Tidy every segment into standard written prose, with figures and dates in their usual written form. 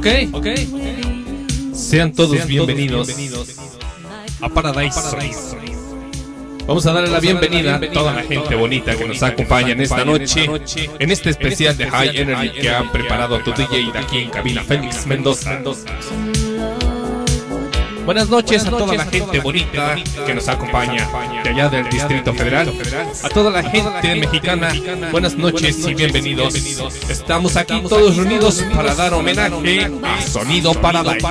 ¿Ok? Ok. Sean todos bienvenidos a Paradise. Vamos a darle la bienvenida a toda la gente bonita que nos acompaña en esta noche, en este especial de High Energy que ha preparado tu DJ de aquí en cabina, Felix Mendoza. Buenas noches a toda la gente bonita que nos acompaña de allá del Distrito Federal, a toda la gente mexicana, buenas noches y bienvenidos. Estamos aquí todos reunidos para dar homenaje a Sonido Paradise.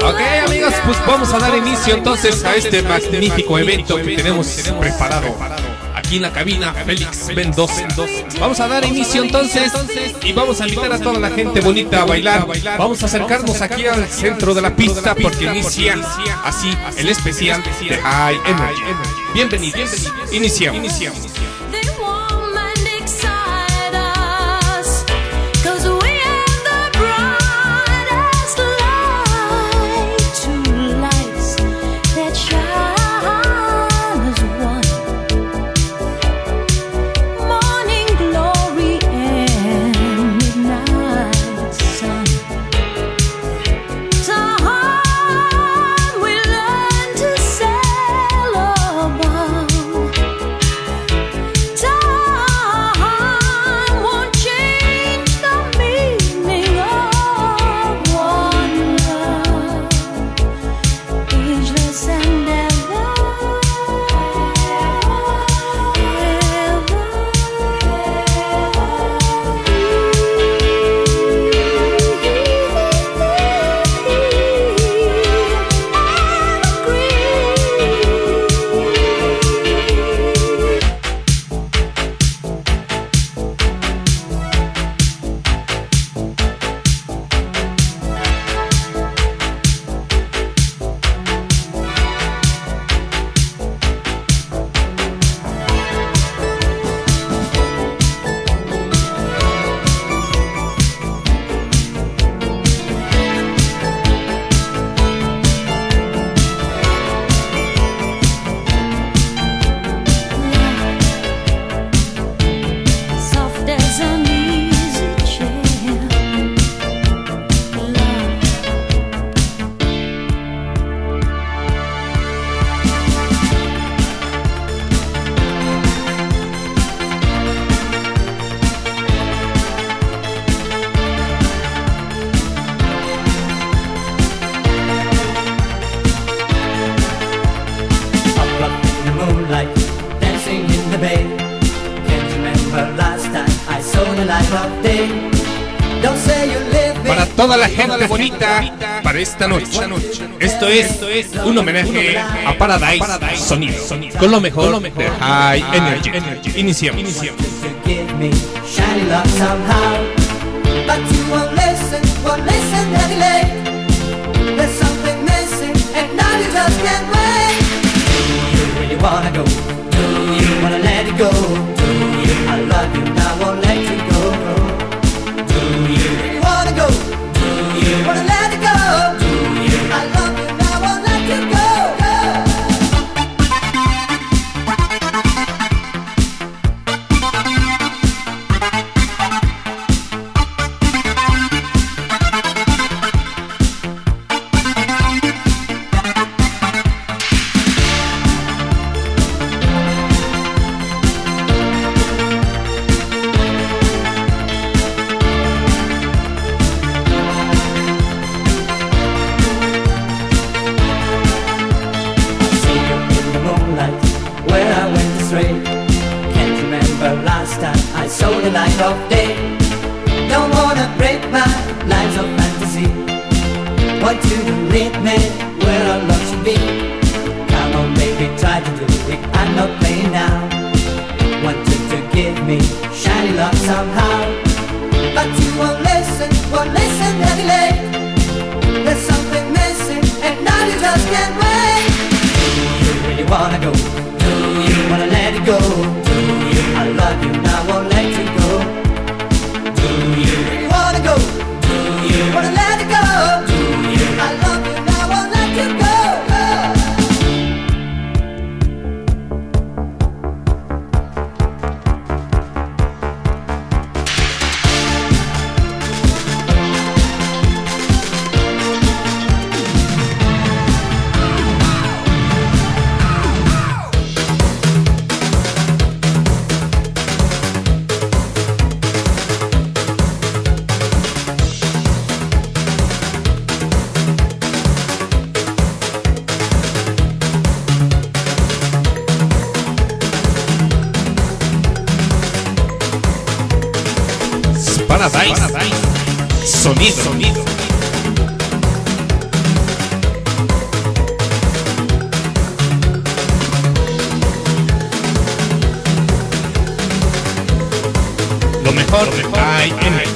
Ok, amigos, pues vamos a dar inicio entonces a este magnífico evento que tenemos preparado aquí en la cabina, Felix Mendoza. Vamos a dar inicio entonces y vamos a invitar a toda la gente bonita a bailar. Vamos a acercarnos aquí al centro de la pista porque inicia así el especial de High Energy. Bienvenidos, iniciamos. Para toda la gente bonita, para esta noche, esto es un homenaje a Paradise Sonido, con lo mejor de High Energy. Iniciamos. want you to lead me where our love should be. Come on baby, try to do it, I'm not playing now. Want you to give me shiny love somehow, but you won't listen any late. There's something missing and now you just can't wait. Do you really wanna go? Do you wanna let it go? Do you? I love you now, won't let you go. Do you really wanna go? Do you wanna let it go? Do you? I love you now, won't let you go. Paradise. Sonido. Lo mejor hay en el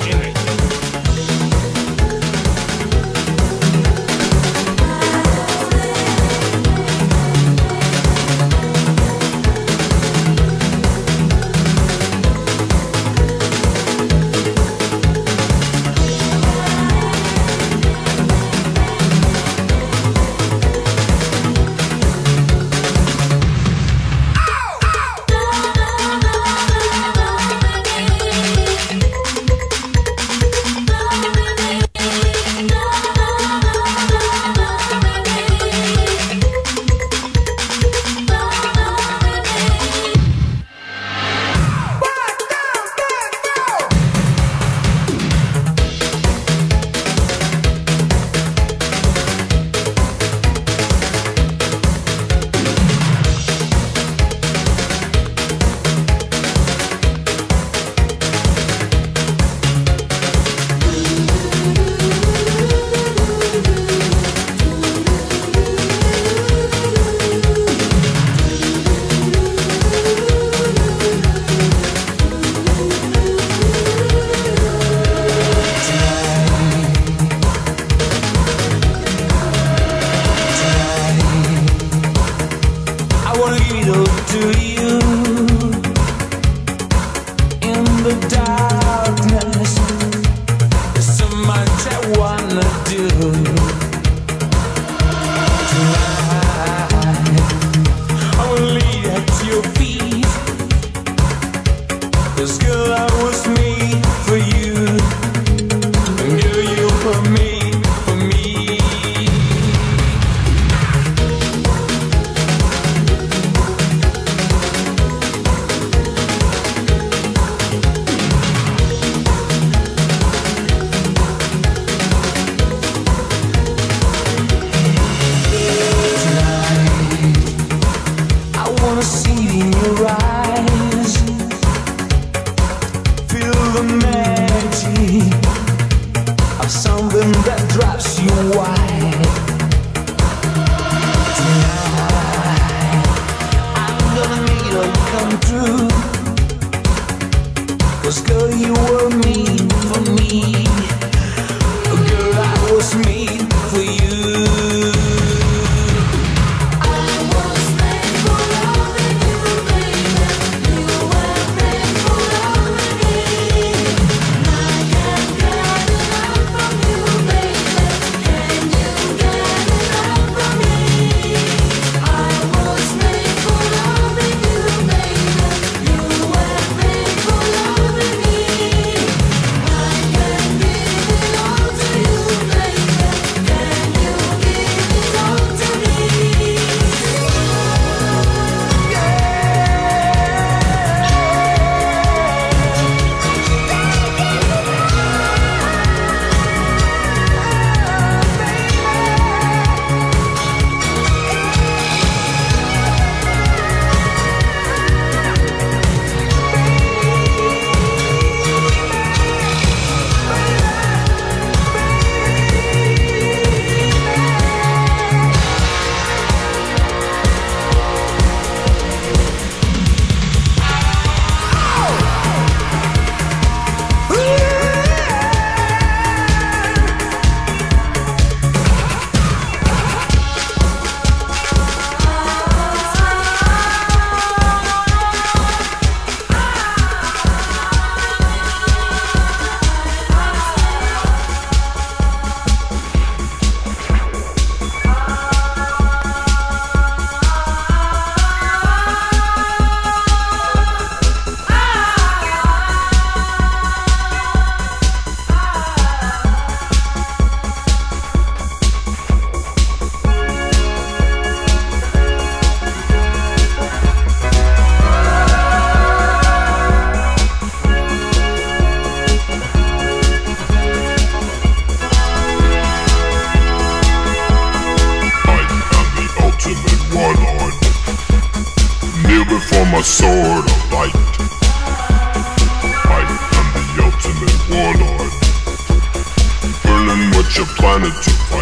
my sword, I'll fight. I'm the ultimate warlord. Burning what you're planning to fight.